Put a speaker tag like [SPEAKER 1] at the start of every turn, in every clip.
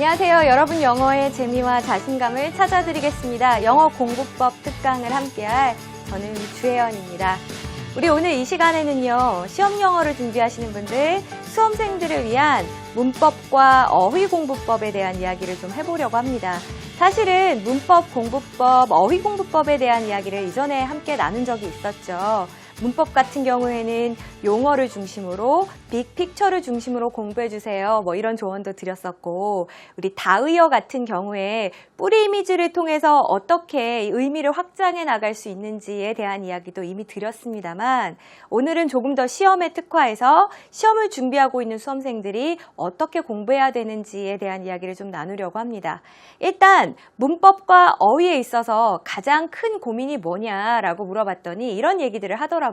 [SPEAKER 1] 안녕하세요. 여러분 영어의 재미와 자신감을 찾아드리겠습니다. 영어 공부법 특강을 함께할 저는 주혜연입니다. 우리 오늘 이 시간에는요, 시험 영어를 준비하시는 분들, 수험생들을 위한 문법과 어휘 공부법에 대한 이야기를 좀 해보려고 합니다. 사실은 문법 공부법, 어휘 공부법에 대한 이야기를 이전에 함께 나눈 적이 있었죠. 문법 같은 경우에는 용어를 중심으로 빅픽처를 중심으로 공부해주세요. 뭐 이런 조언도 드렸었고, 우리 다의어 같은 경우에 뿌리 이미지를 통해서 어떻게 의미를 확장해 나갈 수 있는지에 대한 이야기도 이미 드렸습니다만, 오늘은 조금 더 시험에 특화해서 시험을 준비하고 있는 수험생들이 어떻게 공부해야 되는지에 대한 이야기를 좀 나누려고 합니다. 일단 문법과 어휘에 있어서 가장 큰 고민이 뭐냐라고 물어봤더니 이런 얘기들을 하더라고요.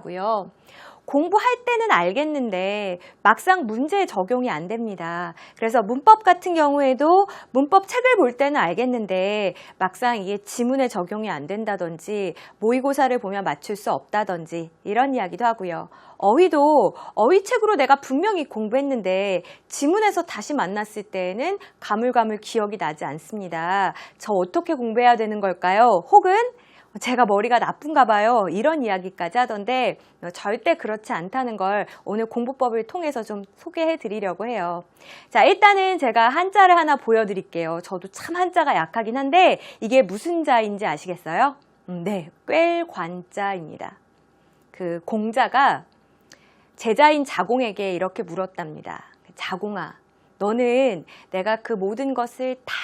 [SPEAKER 1] 공부할 때는 알겠는데 막상 문제에 적용이 안 됩니다. 그래서 문법 같은 경우에도 문법 책을 볼 때는 알겠는데 막상 이게 지문에 적용이 안 된다든지 모의고사를 보면 맞출 수 없다든지 이런 이야기도 하고요. 어휘도 어휘책으로 내가 분명히 공부했는데 지문에서 다시 만났을 때에는 가물가물 기억이 나지 않습니다. 저 어떻게 공부해야 되는 걸까요? 혹은 제가 머리가 나쁜가 봐요. 이런 이야기까지 하던데 절대 그렇지 않다는 걸 오늘 공부법을 통해서 좀 소개해 드리려고 해요. 자, 일단은 제가 한자를 하나 보여드릴게요. 저도 참 한자가 약하긴 한데 이게 무슨 자인지 아시겠어요? 네, 꿰관자입니다. 그 공자가 제자인 자공에게 이렇게 물었답니다. 자공아, 너는 내가 그 모든 것을 다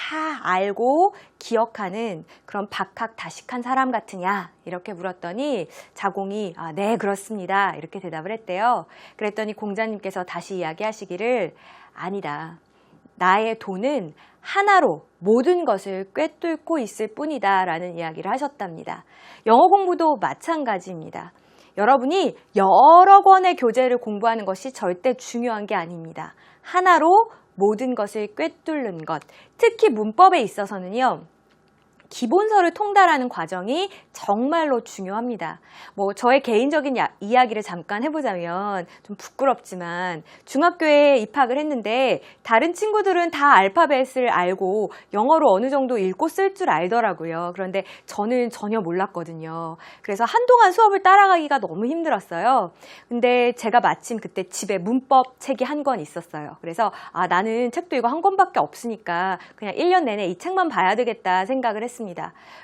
[SPEAKER 1] 알고 기억하는 그런 박학다식한 사람 같으냐? 이렇게 물었더니 자공이 네, 그렇습니다. 이렇게 대답을 했대요. 그랬더니 공자님께서 다시 이야기하시기를 아니다. 나의 돈은 하나로 모든 것을 꿰뚫고 있을 뿐이다 라는 이야기를 하셨답니다. 영어 공부도 마찬가지입니다. 여러분이 여러 권의 교재를 공부하는 것이 절대 중요한 게 아닙니다. 하나로 모든 것을 꿰뚫는 것, 특히 문법에 있어서는요. 기본서를 통달하는 과정이 정말로 중요합니다. 뭐 저의 개인적인 이야기를 잠깐 해보자면 좀 부끄럽지만 중학교에 입학을 했는데 다른 친구들은 다 알파벳을 알고 영어로 어느 정도 읽고 쓸 줄 알더라고요. 그런데 저는 전혀 몰랐거든요. 그래서 한동안 수업을 따라가기가 너무 힘들었어요. 근데 제가 마침 그때 집에 문법 책이 한 권 있었어요. 그래서 나는 책도 이거 한 권밖에 없으니까 그냥 1년 내내 이 책만 봐야 되겠다 생각을 했습니다.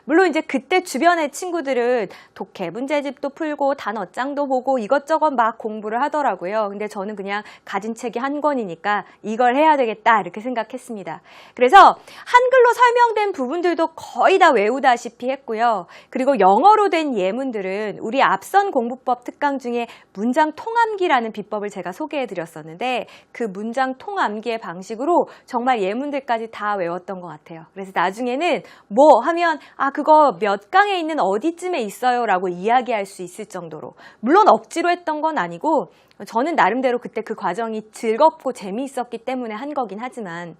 [SPEAKER 1] 물론 이제 그때 주변의 친구들은 독해 문제집도 풀고 단어장도 보고 이것저것 막 공부를 하더라고요. 근데 저는 그냥 가진 책이 한 권이니까 이걸 해야 되겠다 이렇게 생각했습니다. 그래서 한글로 설명된 부분들도 거의 다 외우다시피 했고요. 그리고 영어로 된 예문들은 우리 앞선 공부법 특강 중에 문장 통암기라는 비법을 제가 소개해 드렸었는데 그 문장 통암기의 방식으로 정말 예문들까지 다 외웠던 것 같아요. 그래서 나중에는 뭐 하면 그거 몇 강에 있는 어디쯤에 있어요 라고 이야기할 수 있을 정도로, 물론 억지로 했던 건 아니고 저는 나름대로 그때 그 과정이 즐겁고 재미있었기 때문에 한 거긴 하지만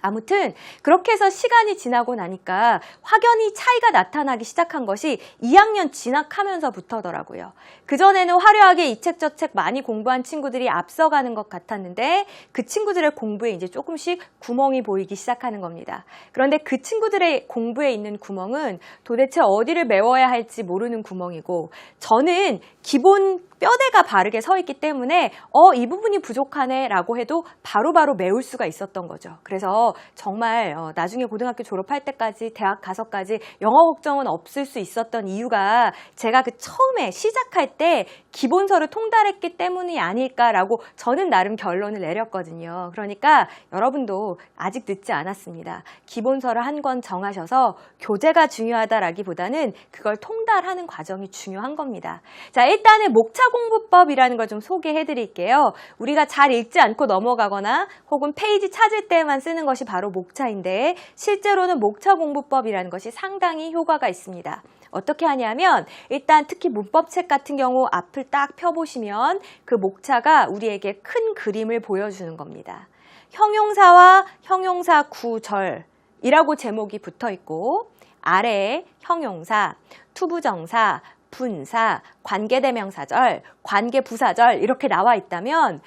[SPEAKER 1] 아무튼 그렇게 해서 시간이 지나고 나니까 확연히 차이가 나타나기 시작한 것이 2학년 진학하면서부터더라고요. 그전에는 화려하게 이 책 저 책 많이 공부한 친구들이 앞서가는 것 같았는데 그 친구들의 공부에 이제 조금씩 구멍이 보이기 시작하는 겁니다. 그런데 그 친구들의 공부에 있는 구멍은 도대체 어디를 메워야 할지 모르는 구멍이고, 저는 기본 뼈대가 바르게 서 있기 때문에 이 부분이 부족하네 라고 해도 바로바로 메울 수가 있었던 거죠. 그래서 정말 나중에 고등학교 졸업할 때까지 대학 가서까지 영어 걱정은 없을 수 있었던 이유가 제가 그 처음에 시작할 때 기본서를 통달했기 때문이 아닐까라고 저는 나름 결론을 내렸거든요. 그러니까 여러분도 아직 늦지 않았습니다. 기본서를 한 권 정하셔서 교재가 중요하다라기보다는 그걸 통달하는 과정이 중요한 겁니다. 자, 일단은 목차 공부법이라는 걸 좀 소개해 드릴게요. 우리가 잘 읽지 않고 넘어가거나 혹은 페이지 찾을 때만 쓰는 것이 바로 목차인데 실제로는 목차 공부법이라는 것이 상당히 효과가 있습니다. 어떻게 하냐면 일단 특히 문법책 같은 경우 앞을 딱 펴보시면 그 목차가 우리에게 큰 그림을 보여주는 겁니다. 형용사와 형용사 구절이라고 제목이 붙어 있고 아래에 형용사, 투부정사, 분사, 관계대명사절, 관계부사절 이렇게 나와 있다면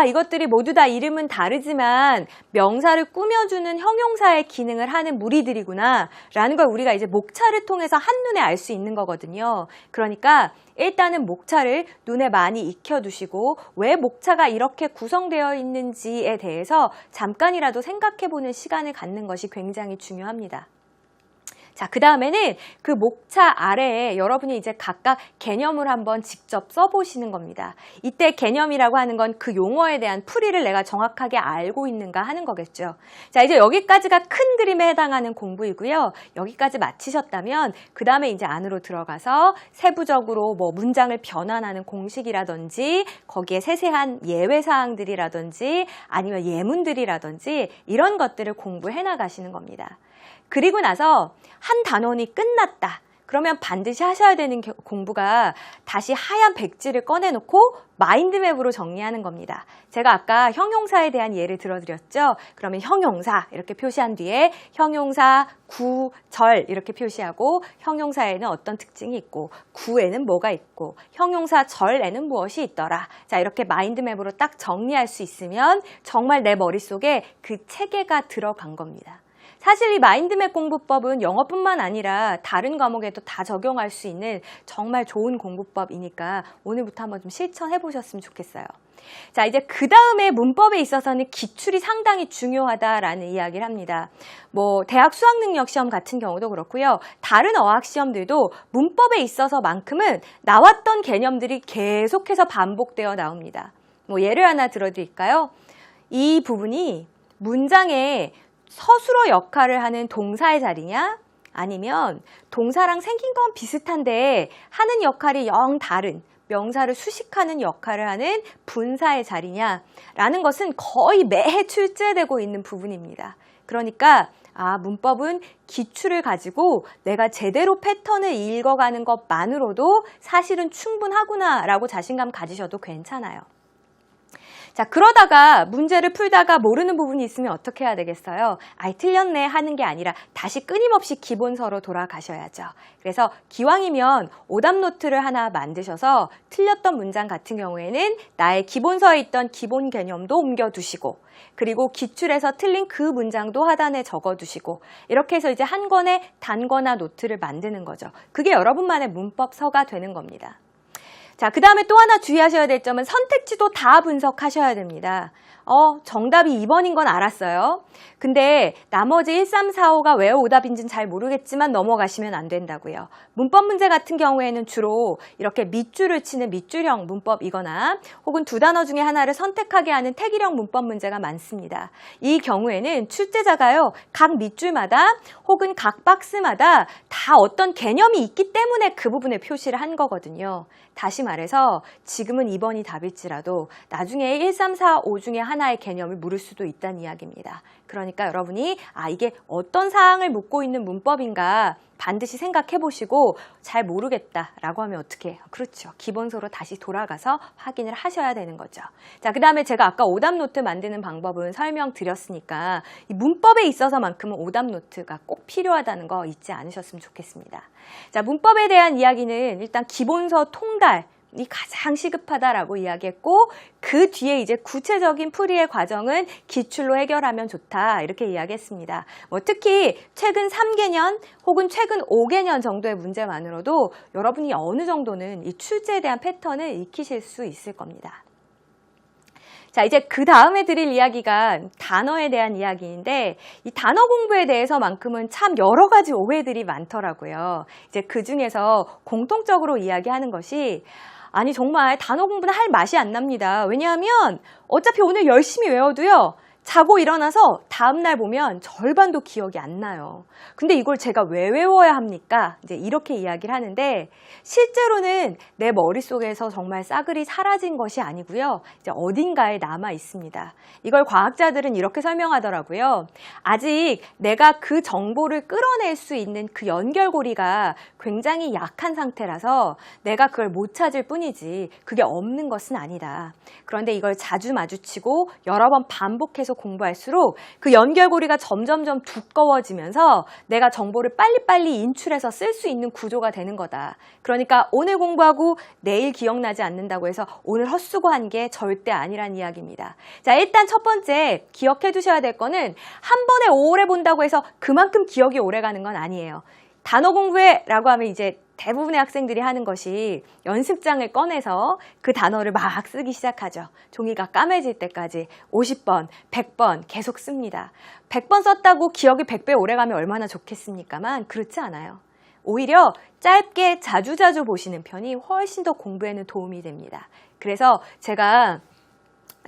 [SPEAKER 1] 이것들이 모두 다 이름은 다르지만 명사를 꾸며주는 형용사의 기능을 하는 무리들이구나 라는 걸 우리가 이제 목차를 통해서 한눈에 알 수 있는 거거든요. 그러니까 일단은 목차를 눈에 많이 익혀두시고 왜 목차가 이렇게 구성되어 있는지에 대해서 잠깐이라도 생각해보는 시간을 갖는 것이 굉장히 중요합니다. 자, 그 다음에는 그 목차 아래에 여러분이 이제 각각 개념을 한번 직접 써보시는 겁니다. 이때 개념이라고 하는 건 그 용어에 대한 풀이를 내가 정확하게 알고 있는가 하는 거겠죠. 자, 이제 여기까지가 큰 그림에 해당하는 공부이고요. 여기까지 마치셨다면 그 다음에 이제 안으로 들어가서 세부적으로 뭐 문장을 변환하는 공식이라든지 거기에 세세한 예외사항들이라든지 아니면 예문들이라든지 이런 것들을 공부해 나가시는 겁니다. 그리고 나서 한 단원이 끝났다. 그러면 반드시 하셔야 되는 공부가 다시 하얀 백지를 꺼내놓고 마인드맵으로 정리하는 겁니다. 제가 아까 형용사에 대한 예를 들어드렸죠. 그러면 형용사 이렇게 표시한 뒤에 형용사, 구, 절 이렇게 표시하고 형용사에는 어떤 특징이 있고 구에는 뭐가 있고 형용사 절에는 무엇이 있더라. 자, 이렇게 마인드맵으로 딱 정리할 수 있으면 정말 내 머릿속에 그 체계가 들어간 겁니다. 사실 이 마인드맵 공부법은 영어뿐만 아니라 다른 과목에도 다 적용할 수 있는 정말 좋은 공부법이니까 오늘부터 한번 좀 실천해 보셨으면 좋겠어요. 자, 이제 그 다음에 문법에 있어서는 기출이 상당히 중요하다라는 이야기를 합니다. 뭐 대학 수학능력 시험 같은 경우도 그렇고요. 다른 어학 시험들도 문법에 있어서만큼은 나왔던 개념들이 계속해서 반복되어 나옵니다. 뭐 예를 하나 들어드릴까요? 이 부분이 문장에 서술어 역할을 하는 동사의 자리냐? 아니면 동사랑 생긴 건 비슷한데 하는 역할이 영 다른 명사를 수식하는 역할을 하는 분사의 자리냐? 라는 것은 거의 매해 출제되고 있는 부분입니다. 그러니까 문법은 기출을 가지고 내가 제대로 패턴을 읽어가는 것만으로도 사실은 충분하구나 라고 자신감 가지셔도 괜찮아요. 자, 그러다가 문제를 풀다가 모르는 부분이 있으면 어떻게 해야 되겠어요? 틀렸네 하는 게 아니라 다시 끊임없이 기본서로 돌아가셔야죠. 그래서 기왕이면 오답 노트를 하나 만드셔서 틀렸던 문장 같은 경우에는 나의 기본서에 있던 기본 개념도 옮겨두시고 그리고 기출에서 틀린 그 문장도 하단에 적어두시고 이렇게 해서 이제 한 권의 단권화 노트를 만드는 거죠. 그게 여러분만의 문법서가 되는 겁니다. 자, 그 다음에 또 하나 주의하셔야 될 점은 선택지도 다 분석하셔야 됩니다. 정답이 2번인 건 알았어요. 근데 나머지 1, 3, 4, 5가 왜 오답인지는 잘 모르겠지만 넘어가시면 안 된다고요. 문법 문제 같은 경우에는 주로 이렇게 밑줄을 치는 밑줄형 문법이거나 혹은 두 단어 중에 하나를 선택하게 하는 택일형 문법 문제가 많습니다. 이 경우에는 출제자가요, 각 밑줄마다 혹은 각 박스마다 다 어떤 개념이 있기 때문에 그 부분에 표시를 한 거거든요. 다시 말해서 지금은 2번이 답일지라도 나중에 1, 3, 4, 5 중에 하나의 개념을 물을 수도 있다는 이야기입니다. 그러니까 여러분이 이게 어떤 사항을 묻고 있는 문법인가 반드시 생각해 보시고 잘 모르겠다라고 하면 어떻게 해요? 그렇죠. 기본서로 다시 돌아가서 확인을 하셔야 되는 거죠. 자, 그 다음에 제가 아까 오답 노트 만드는 방법은 설명드렸으니까 이 문법에 있어서만큼은 오답 노트가 꼭 필요하다는 거 잊지 않으셨으면 좋겠습니다. 자, 문법에 대한 이야기는 일단 기본서 통달이 가장 시급하다라고 이야기했고 그 뒤에 이제 구체적인 풀이의 과정은 기출로 해결하면 좋다 이렇게 이야기했습니다. 특히 최근 3개년 혹은 최근 5개년 정도의 문제만으로도 여러분이 어느 정도는 이 출제에 대한 패턴을 익히실 수 있을 겁니다. 자, 이제 그 다음에 드릴 이야기가 단어에 대한 이야기인데 이 단어 공부에 대해서만큼은 참 여러 가지 오해들이 많더라고요. 이제 그 중에서 공통적으로 이야기하는 것이 정말 단어 공부는 할 맛이 안 납니다. 왜냐하면 어차피 오늘 열심히 외워도요. 자고 일어나서 다음날 보면 절반도 기억이 안 나요. 근데 이걸 제가 왜 외워야 합니까? 이제 이렇게 이야기를 하는데 실제로는 내 머릿속에서 정말 싸그리 사라진 것이 아니고요. 이제 어딘가에 남아 있습니다. 이걸 과학자들은 이렇게 설명하더라고요. 아직 내가 그 정보를 끌어낼 수 있는 그 연결고리가 굉장히 약한 상태라서 내가 그걸 못 찾을 뿐이지 그게 없는 것은 아니다. 그런데 이걸 자주 마주치고 여러 번 반복해서 공부할수록 그 연결고리가 점점점 두꺼워지면서 내가 정보를 빨리빨리 인출해서 쓸 수 있는 구조가 되는 거다. 그러니까 오늘 공부하고 내일 기억나지 않는다고 해서 오늘 헛수고한 게 절대 아니란 이야기입니다. 자, 일단 첫 번째 기억해 두셔야 될 거는 한 번에 오래 본다고 해서 그만큼 기억이 오래 가는 건 아니에요. 단어 공부해라고 하면 이제 대부분의 학생들이 하는 것이 연습장을 꺼내서 그 단어를 막 쓰기 시작하죠. 종이가 까매질 때까지 50번, 100번 계속 씁니다. 100번 썼다고 기억이 100배 오래가면 얼마나 좋겠습니까만 그렇지 않아요. 오히려 짧게 자주자주 보시는 편이 훨씬 더 공부에는 도움이 됩니다. 그래서 제가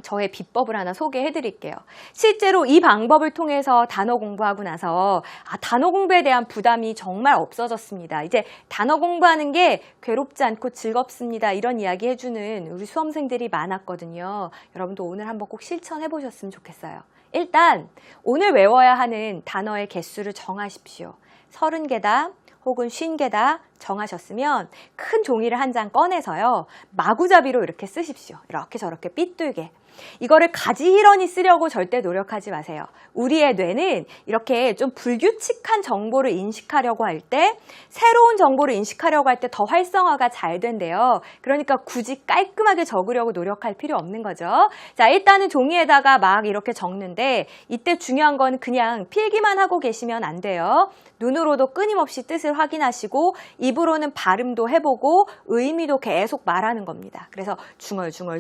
[SPEAKER 1] 저의 비법을 하나 소개해 드릴게요. 실제로 이 방법을 통해서 단어 공부하고 나서 단어 공부에 대한 부담이 정말 없어졌습니다. 이제 단어 공부하는 게 괴롭지 않고 즐겁습니다. 이런 이야기 해주는 우리 수험생들이 많았거든요. 여러분도 오늘 한번 꼭 실천해 보셨으면 좋겠어요. 일단 오늘 외워야 하는 단어의 개수를 정하십시오. 30개다 혹은 50개다 정하셨으면 큰 종이를 한 장 꺼내서요. 마구잡이로 이렇게 쓰십시오. 이렇게 저렇게 삐뚤게. 이거를 가지런히 쓰려고 절대 노력하지 마세요. 우리의 뇌는 이렇게 좀 불규칙한 정보를 인식하려고 할 때, 새로운 정보를 인식하려고 할 때 더 활성화가 잘 된대요. 그러니까 굳이 깔끔하게 적으려고 노력할 필요 없는 거죠. 자, 일단은 종이에다가 막 이렇게 적는데 이때 중요한 건 그냥 필기만 하고 계시면 안 돼요. 눈으로도 끊임없이 뜻을 확인하시고 입으로는 발음도 해보고 의미도 계속 말하는 겁니다. 그래서 중얼중얼.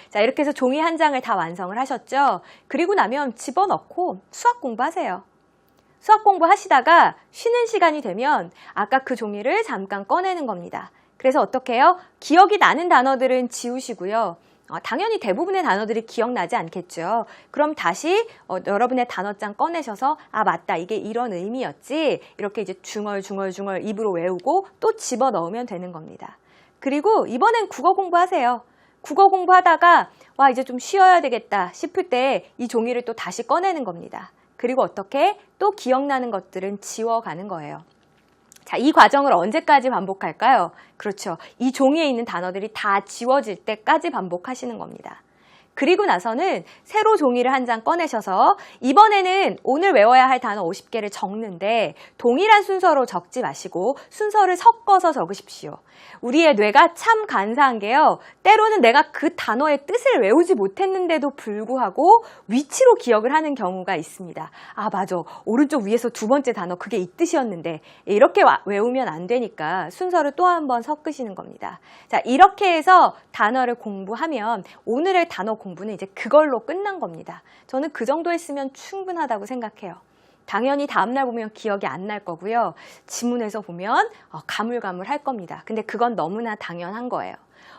[SPEAKER 1] 자, 이렇게 해서 종이 한 장을 다 완성을 하셨죠? 그리고 나면 집어넣고 수학 공부하세요. 수학 공부하시다가 쉬는 시간이 되면 아까 그 종이를 잠깐 꺼내는 겁니다. 그래서 어떻게 해요? 기억이 나는 단어들은 지우시고요. 당연히 대부분의 단어들이 기억나지 않겠죠. 그럼 다시 여러분의 단어장 꺼내셔서 맞다, 이게 이런 의미였지. 이렇게 이제 중얼 입으로 외우고 또 집어넣으면 되는 겁니다. 그리고 이번엔 국어 공부하세요. 국어 공부하다가 이제 좀 쉬어야 되겠다 싶을 때 이 종이를 또 다시 꺼내는 겁니다. 그리고 어떻게 또 기억나는 것들은 지워가는 거예요. 자, 이 과정을 언제까지 반복할까요? 그렇죠. 이 종이에 있는 단어들이 다 지워질 때까지 반복하시는 겁니다. 그리고 나서는 새로 종이를 한 장 꺼내셔서 이번에는 오늘 외워야 할 단어 50개를 적는데 동일한 순서로 적지 마시고 순서를 섞어서 적으십시오. 우리의 뇌가 참 간사한 게요. 때로는 내가 그 단어의 뜻을 외우지 못했는데도 불구하고 위치로 기억을 하는 경우가 있습니다. 맞아. 오른쪽 위에서 두 번째 단어 그게 이 뜻이었는데 이렇게 외우면 안 되니까 순서를 또 한 번 섞으시는 겁니다. 자, 이렇게 해서 단어를 공부하면 오늘의 단어 공부는 이제 그걸로 끝난 겁니다. 저는 그 정도 했으면 충분하다고 생각해요. 당연히 다음날 보면 기억이 안 날 거고요. 지문에서 보면 가물가물할 겁니다. 근데 그건 너무나 당연한 거예요.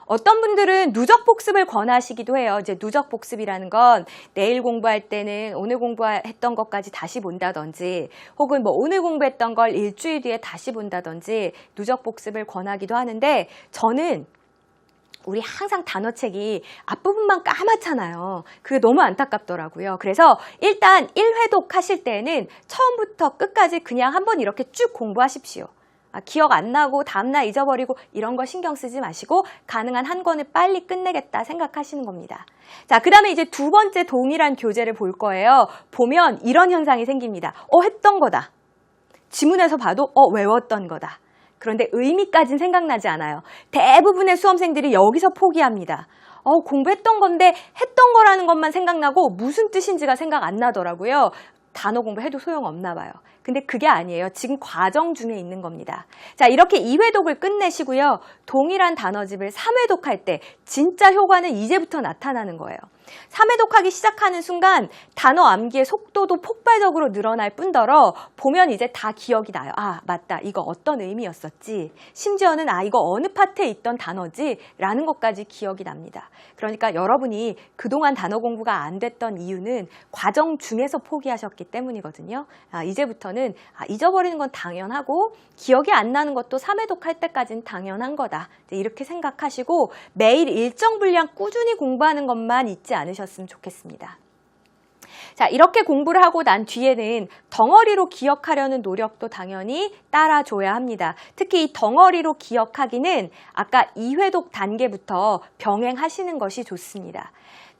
[SPEAKER 1] 어떤 분들은 누적 복습을 권하시기도 해요. 이제 누적 복습이라는 건 내일 공부할 때는 오늘 공부했던 것까지 다시 본다든지 혹은 오늘 공부했던 걸 일주일 뒤에 다시 본다든지 누적 복습을 권하기도 하는데 저는 우리 항상 단어책이 앞부분만 까맣잖아요. 그게 너무 안타깝더라고요. 그래서 일단 1회독 하실 때는 처음부터 끝까지 그냥 한번 이렇게 쭉 공부하십시오. 기억 안 나고 다음날 잊어버리고 이런 거 신경 쓰지 마시고 가능한 한 권을 빨리 끝내겠다 생각하시는 겁니다. 자, 그 다음에 이제 두 번째 동일한 교재를 볼 거예요. 보면 이런 현상이 생깁니다. 했던 거다. 지문에서 봐도 외웠던 거다. 그런데 의미까지는 생각나지 않아요. 대부분의 수험생들이 여기서 포기합니다. 공부했던 건데 했던 거라는 것만 생각나고 무슨 뜻인지가 생각 안 나더라고요. 단어 공부해도 소용없나 봐요. 근데 그게 아니에요. 지금 과정 중에 있는 겁니다. 자, 이렇게 2회독을 끝내시고요. 동일한 단어집을 3회독 할 때 진짜 효과는 이제부터 나타나는 거예요. 3회독 하기 시작하는 순간 단어 암기의 속도도 폭발적으로 늘어날 뿐더러 보면 이제 다 기억이 나요. 맞다. 이거 어떤 의미였었지. 심지어는 이거 어느 파트에 있던 단어지 라는 것까지 기억이 납니다. 그러니까 여러분이 그동안 단어 공부가 안 됐던 이유는 과정 중에서 포기하셨기 때문이거든요. 이제부터는 잊어버리는 건 당연하고 기억이 안 나는 것도 3회독 할 때까지는 당연한 거다. 이렇게 생각하시고 매일 일정 분량 꾸준히 공부하는 것만 잊지 않으셨으면 좋겠습니다. 자, 이렇게 공부를 하고 난 뒤에는 덩어리로 기억하려는 노력도 당연히 따라줘야 합니다. 특히 이 덩어리로 기억하기는 아까 이회독 단계부터 병행하시는 것이 좋습니다.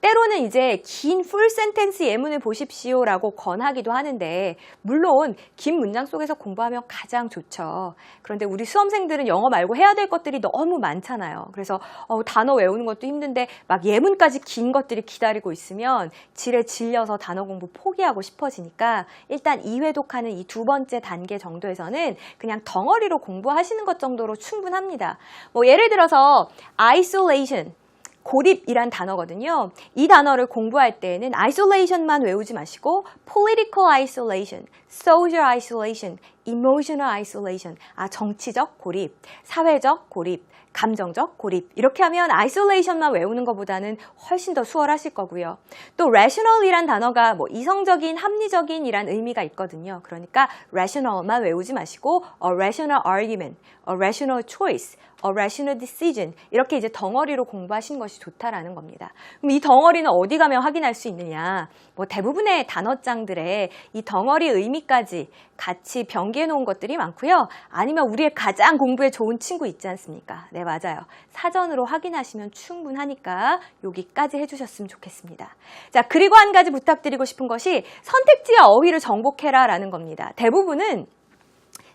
[SPEAKER 1] 때로는 이제 긴 풀 센텐스 예문을 보십시오라고 권하기도 하는데 물론 긴 문장 속에서 공부하면 가장 좋죠. 그런데 우리 수험생들은 영어 말고 해야 될 것들이 너무 많잖아요. 그래서 단어 외우는 것도 힘든데 막 예문까지 긴 것들이 기다리고 있으면 지레 질려서 단어 공부 포기하고 싶어지니까 일단 2회독하는 이 두 번째 단계 정도에서는 그냥 덩어리로 공부하시는 것 정도로 충분합니다. 뭐 예를 들어서 isolation 고립이란 단어거든요. 이 단어를 공부할 때에는 isolation만 외우지 마시고 political isolation, social isolation, emotional isolation, 정치적 고립, 사회적 고립, 감정적 고립 이렇게 하면 isolation만 외우는 것보다는 훨씬 더 수월하실 거고요. 또 rational이란 단어가 뭐 이성적인, 합리적인 이란 의미가 있거든요. 그러니까 rational만 외우지 마시고 a rational argument, a rational choice, a rational decision 이렇게 이제 덩어리로 공부하시는 것이 좋다라는 겁니다. 그럼 이 덩어리는 어디 가면 확인할 수 있느냐? 뭐 대부분의 단어장들에 이 덩어리 의미까지 같이 병기해 놓은 것들이 많고요. 아니면 우리의 가장 공부에 좋은 친구 있지 않습니까? 네, 맞아요. 사전으로 확인하시면 충분하니까 여기까지 해주셨으면 좋겠습니다. 자, 그리고 한 가지 부탁드리고 싶은 것이 선택지와 어휘를 정복해라 라는 겁니다. 대부분은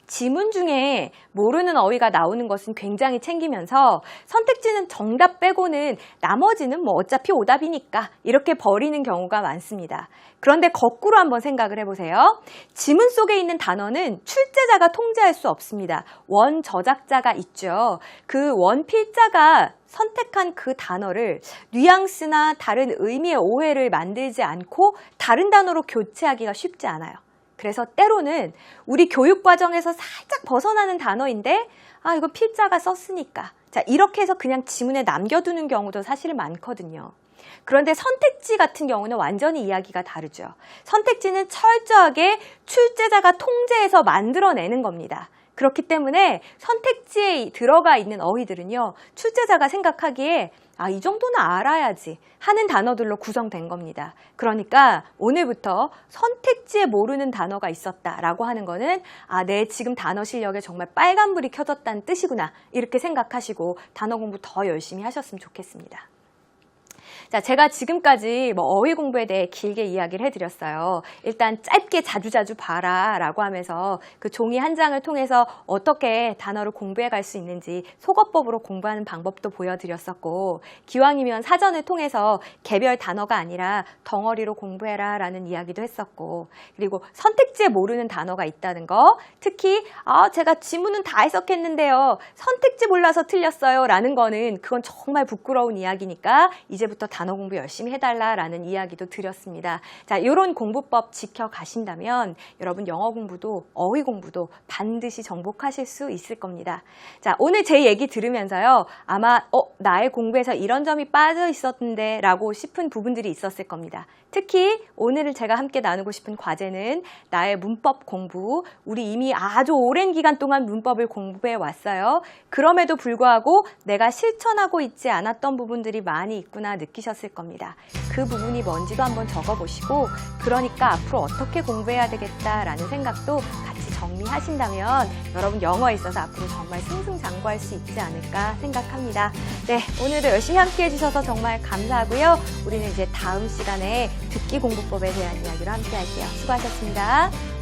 [SPEAKER 1] 지문 중에 모르는 어휘가 나오는 것은 굉장히 챙기면서 선택지는 정답 빼고는 나머지는 뭐 어차피 오답이니까 이렇게 버리는 경우가 많습니다. 그런데 거꾸로 한번 생각을 해보세요. 지문 속에 있는 단어는 출제자가 통제할 수 없습니다. 원 저작자가 있죠. 그 원 필자가 선택한 그 단어를 뉘앙스나 다른 의미의 오해를 만들지 않고 다른 단어로 교체하기가 쉽지 않아요. 그래서 때로는 우리 교육 과정에서 살짝 벗어나는 단어인데 이거 필자가 썼으니까 자 이렇게 해서 그냥 지문에 남겨두는 경우도 사실 많거든요. 그런데 선택지 같은 경우는 완전히 이야기가 다르죠. 선택지는 철저하게 출제자가 통제해서 만들어내는 겁니다. 그렇기 때문에 선택지에 들어가 있는 어휘들은요. 출제자가 생각하기에 이 정도는 알아야지 하는 단어들로 구성된 겁니다. 그러니까 오늘부터 선택지에 모르는 단어가 있었다라고 하는 거는 내 지금 단어 실력에 정말 빨간불이 켜졌다는 뜻이구나 이렇게 생각하시고 단어 공부 더 열심히 하셨으면 좋겠습니다. 자, 제가 지금까지 어휘 공부에 대해 길게 이야기를 해드렸어요. 일단 짧게 자주자주 봐라 라고 하면서 그 종이 한 장을 통해서 어떻게 단어를 공부해 갈 수 있는지 속어법으로 공부하는 방법도 보여드렸었고 기왕이면 사전을 통해서 개별 단어가 아니라 덩어리로 공부해라 라는 이야기도 했었고 그리고 선택지에 모르는 단어가 있다는 거 특히 제가 지문은 다 해석했는데요. 선택지 몰라서 틀렸어요 라는 거는 그건 정말 부끄러운 이야기니까 이제부터 단어 공부 열심히 해달라라는 이야기도 드렸습니다. 자, 이런 공부법 지켜가신다면 여러분 영어 공부도 어휘 공부도 반드시 정복하실 수 있을 겁니다. 자, 오늘 제 얘기 들으면서요. 아마 나의 공부에서 이런 점이 빠져 있었는데 라고 싶은 부분들이 있었을 겁니다. 특히 오늘 제가 함께 나누고 싶은 과제는 나의 문법 공부. 우리 이미 아주 오랜 기간 동안 문법을 공부해 왔어요. 그럼에도 불구하고 내가 실천하고 있지 않았던 부분들이 많이 있구나 느끼셨을 겁니다. 그 부분이 뭔지도 한번 적어보시고 그러니까 앞으로 어떻게 공부해야 되겠다라는 생각도 같이 정리하신다면 여러분 영어에 있어서 앞으로 정말 승승장구할 수 있지 않을까 생각합니다. 네, 오늘도 열심히 함께 해주셔서 정말 감사하고요. 우리는 이제 다음 시간에 듣기 공부법에 대한 이야기로 함께 할게요. 수고하셨습니다.